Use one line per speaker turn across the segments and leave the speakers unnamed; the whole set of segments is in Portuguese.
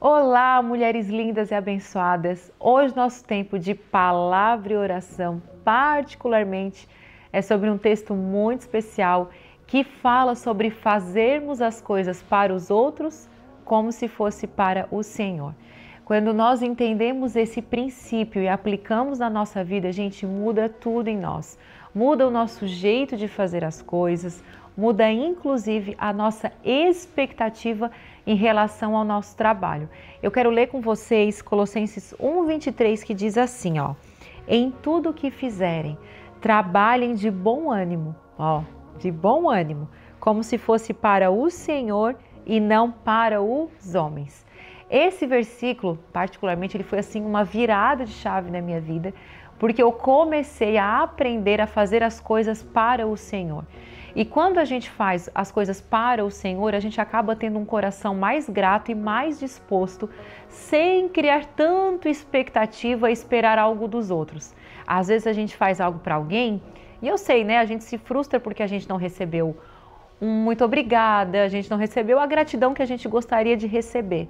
Olá, mulheres lindas e abençoadas! Hoje nosso tempo de palavra e oração, particularmente, é sobre um texto muito especial que fala sobre fazermos as coisas para os outros como se fosse para o Senhor. Quando nós entendemos esse princípio e aplicamos na nossa vida, a gente muda tudo em nós. Muda o nosso jeito de fazer as coisas, muda inclusive a nossa expectativa em relação ao nosso trabalho. Eu quero ler com vocês Colossenses 1:23, que diz assim, ó: em tudo o que fizerem, trabalhem de bom ânimo, de bom ânimo, como se fosse para o Senhor e não para os homens. Esse versículo, particularmente, ele foi assim uma virada de chave na minha vida, porque eu comecei a aprender a fazer as coisas para o Senhor. E quando a gente faz as coisas para o Senhor, a gente acaba tendo um coração mais grato e mais disposto, sem criar tanto expectativa a esperar algo dos outros. Às vezes a gente faz algo para alguém e eu sei, né? A gente se frustra porque a gente não recebeu um muito obrigada, a gente não recebeu a gratidão que a gente gostaria de receber.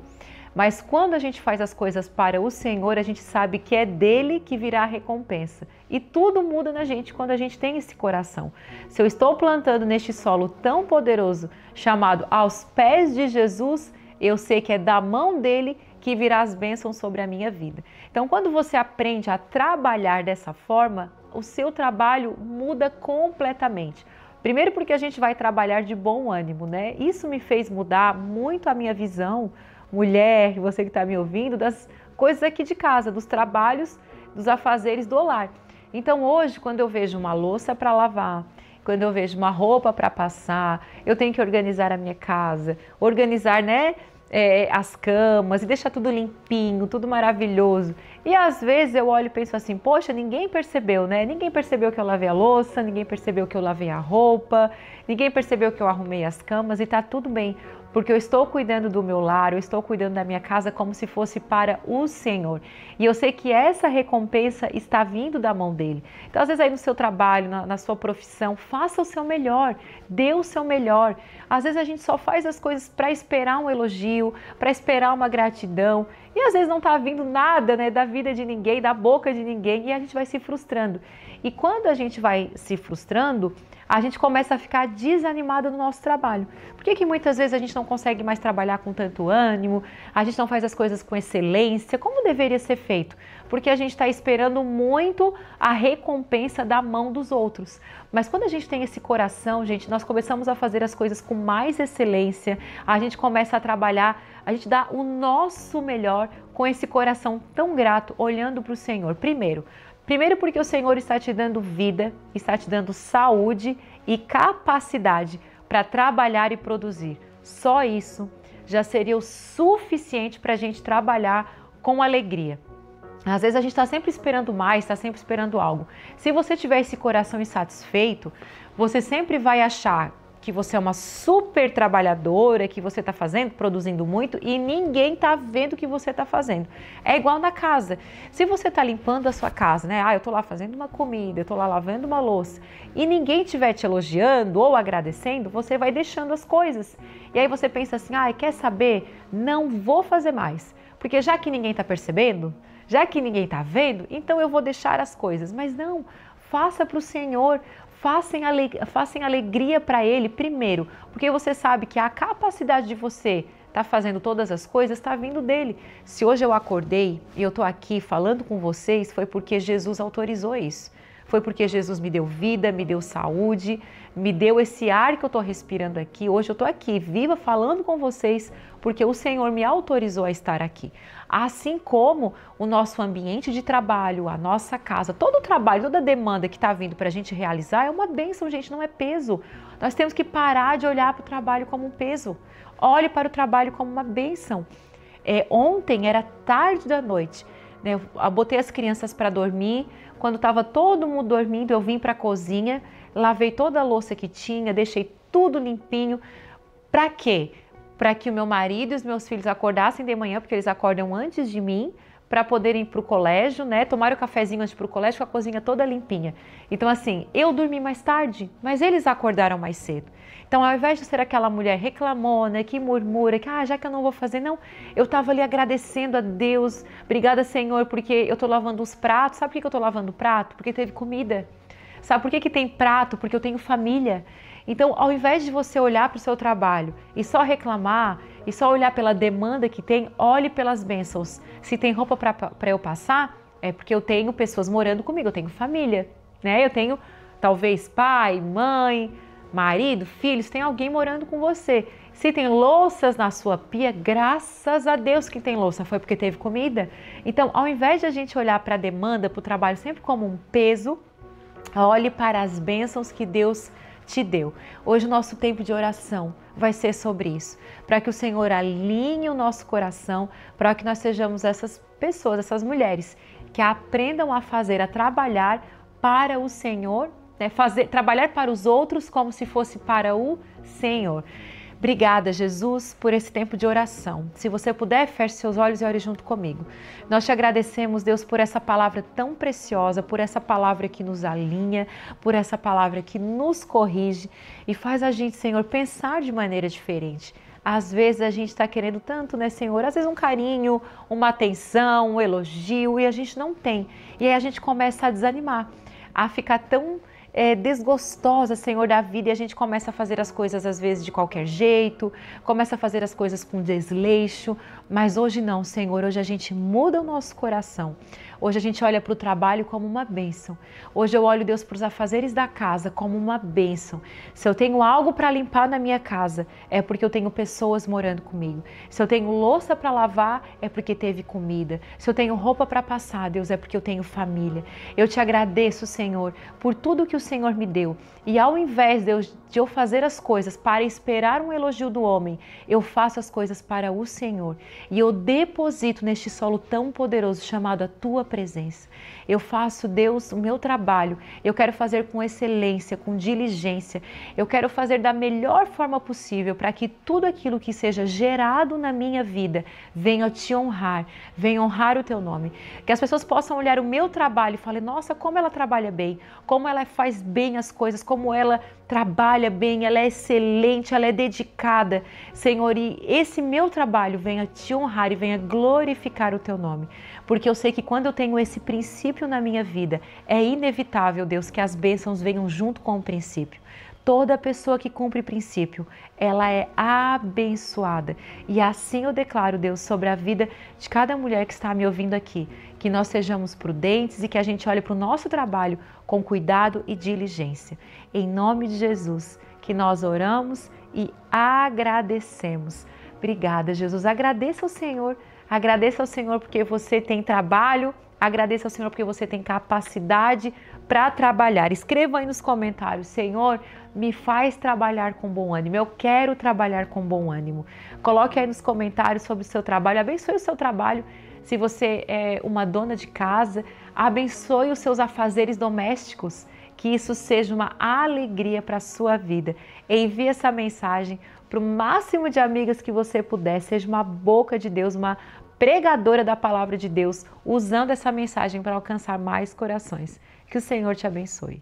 Mas quando a gente faz as coisas para o Senhor, a gente sabe que é dele que virá a recompensa. E tudo muda na gente quando a gente tem esse coração. Se eu estou plantando neste solo tão poderoso, chamado aos pés de Jesus, eu sei que é da mão dele que virá as bênçãos sobre a minha vida. Então, quando você aprende a trabalhar dessa forma, o seu trabalho muda completamente. Primeiro porque a gente vai trabalhar de bom ânimo, né? Isso me fez mudar muito a minha visão, mulher, você que está me ouvindo, das coisas aqui de casa, dos trabalhos, dos afazeres do lar. Então hoje, quando eu vejo uma louça para lavar, quando eu vejo uma roupa para passar, eu tenho que organizar a minha casa, organizar, né, as camas e deixar tudo limpinho, tudo maravilhoso. E às vezes eu olho e penso assim, poxa, ninguém percebeu, né? Ninguém percebeu que eu lavei a louça, ninguém percebeu que eu lavei a roupa, ninguém percebeu que eu arrumei as camas e tá tudo bem. Porque eu estou cuidando do meu lar, eu estou cuidando da minha casa como se fosse para o Senhor. E eu sei que essa recompensa está vindo da mão dele. Então, às vezes aí no seu trabalho, na sua profissão, faça o seu melhor, dê o seu melhor. Às vezes a gente só faz as coisas para esperar um elogio, para esperar uma gratidão. E às vezes não está vindo nada, né, da vida de ninguém, da boca de ninguém, e a gente vai se frustrando. E quando a gente vai se frustrando, a gente começa a ficar desanimado no nosso trabalho. Por que muitas vezes a gente não consegue mais trabalhar com tanto ânimo, a gente não faz as coisas com excelência, como deveria ser feito? Porque a gente está esperando muito a recompensa da mão dos outros. Mas quando a gente tem esse coração, gente, nós começamos a fazer as coisas com mais excelência, a gente começa a trabalhar, a gente dá o nosso melhor com esse coração tão grato, olhando para o Senhor. Primeiro porque o Senhor está te dando vida, está te dando saúde e capacidade para trabalhar e produzir. Só isso já seria o suficiente para a gente trabalhar com alegria. Às vezes a gente está sempre esperando mais, está sempre esperando algo. Se você tiver esse coração insatisfeito, você sempre vai achar que você é uma super trabalhadora, que você está fazendo, produzindo muito e ninguém está vendo o que você está fazendo. É igual na casa. Se você está limpando a sua casa, né? Eu estou lá fazendo uma comida, eu estou lá lavando uma louça e ninguém estiver te elogiando ou agradecendo, você vai deixando as coisas. E aí você pensa assim, quer saber? Não vou fazer mais. Porque já que ninguém está percebendo, já que ninguém está vendo, então eu vou deixar as coisas. Mas não, faça para o Senhor. Façam alegria para Ele primeiro, porque você sabe que a capacidade de você estar fazendo todas as coisas está vindo dele. Se hoje eu acordei e eu estou aqui falando com vocês, foi porque Jesus autorizou isso. Foi porque Jesus me deu vida, me deu saúde, me deu esse ar que eu estou respirando aqui. Hoje eu estou aqui, viva, falando com vocês, porque o Senhor me autorizou a estar aqui. Assim como o nosso ambiente de trabalho, a nossa casa, todo o trabalho, toda a demanda que está vindo para a gente realizar é uma bênção, gente, não é peso. Nós temos que parar de olhar para o trabalho como um peso. Olhe para o trabalho como uma bênção. Ontem era tarde da noite, né? Eu botei as crianças para dormir. Quando estava todo mundo dormindo, eu vim para a cozinha, lavei toda a louça que tinha, deixei tudo limpinho. Para quê? Para que o meu marido e os meus filhos acordassem de manhã, porque eles acordam antes de mim, para poderem ir para o colégio, né? Tomaram o cafezinho antes de ir para o colégio com a cozinha toda limpinha. Então assim, eu dormi mais tarde, mas eles acordaram mais cedo. Então ao invés de ser aquela mulher reclamona, que murmura, que já que eu não vou fazer, não. Eu estava ali agradecendo a Deus, obrigada Senhor, porque eu estou lavando os pratos. Sabe por que eu estou lavando o prato? Porque teve comida. Sabe por que tem prato? Porque eu tenho família. Então, ao invés de você olhar para o seu trabalho e só reclamar, e só olhar pela demanda que tem, olhe pelas bênçãos. Se tem roupa para eu passar, é porque eu tenho pessoas morando comigo, eu tenho família, né? Eu tenho talvez pai, mãe, marido, filhos, tem alguém morando com você. Se tem louças na sua pia, graças a Deus que tem louça, foi porque teve comida. Então, ao invés de a gente olhar para a demanda, para o trabalho sempre como um peso, olhe para as bênçãos que Deus te deu. Hoje o nosso tempo de oração vai ser sobre isso, para que o Senhor alinhe o nosso coração, para que nós sejamos essas pessoas, essas mulheres que aprendam a fazer, a trabalhar para o Senhor, né? Trabalhar para os outros como se fosse para o Senhor. Obrigada, Jesus, por esse tempo de oração. Se você puder, feche seus olhos e ore junto comigo. Nós te agradecemos, Deus, por essa palavra tão preciosa, por essa palavra que nos alinha, por essa palavra que nos corrige e faz a gente, Senhor, pensar de maneira diferente. Às vezes a gente está querendo tanto, né, Senhor? Às vezes um carinho, uma atenção, um elogio e a gente não tem. E aí a gente começa a desanimar, a ficar tão desgostosa, Senhor, da vida, e a gente começa a fazer as coisas às vezes de qualquer jeito, começa a fazer as coisas com desleixo, mas hoje não, Senhor, hoje a gente muda o nosso coração, hoje a gente olha para o trabalho como uma bênção, hoje eu olho, Deus, para os afazeres da casa como uma bênção. Se eu tenho algo para limpar na minha casa, é porque eu tenho pessoas morando comigo. Se eu tenho louça para lavar, é porque teve comida. Se eu tenho roupa para passar, Deus, é porque eu tenho família. Eu te agradeço, Senhor, por tudo que o Senhor me deu. E ao invés, Deus, de eu fazer as coisas para esperar um elogio do homem, eu faço as coisas para o Senhor. E eu deposito neste solo tão poderoso chamado a Tua presença. Eu faço, Deus, o meu trabalho. Eu quero fazer com excelência, com diligência. Eu quero fazer da melhor forma possível para que tudo aquilo que seja gerado na minha vida venha te honrar, venha honrar o Teu nome. Que as pessoas possam olhar o meu trabalho e falar, nossa, como ela trabalha bem, como ela faz bem as coisas, como ela trabalha bem, ela é excelente, ela é dedicada. Senhor, e esse meu trabalho venha te honrar e venha glorificar o Teu nome. Porque eu sei que quando eu tenho esse princípio na minha vida, é inevitável, Deus, que as bênçãos venham junto com o princípio. Toda pessoa que cumpre princípio, ela é abençoada. E assim eu declaro, Deus, sobre a vida de cada mulher que está me ouvindo aqui, que nós sejamos prudentes e que a gente olhe para o nosso trabalho com cuidado e diligência. Em nome de Jesus, que nós oramos e agradecemos. Obrigada, Jesus. Agradeça ao Senhor. Agradeça ao Senhor porque você tem trabalho. Agradeça ao Senhor porque você tem capacidade para trabalhar. Escreva aí nos comentários, Senhor, me faz trabalhar com bom ânimo. Eu quero trabalhar com bom ânimo. Coloque aí nos comentários sobre o seu trabalho. Abençoe o seu trabalho. Se você é uma dona de casa, abençoe os seus afazeres domésticos. Que isso seja uma alegria para a sua vida. Envie essa mensagem para o máximo de amigas que você puder. Seja uma boca de Deus, uma pregadora da palavra de Deus, usando essa mensagem para alcançar mais corações. Que o Senhor te abençoe.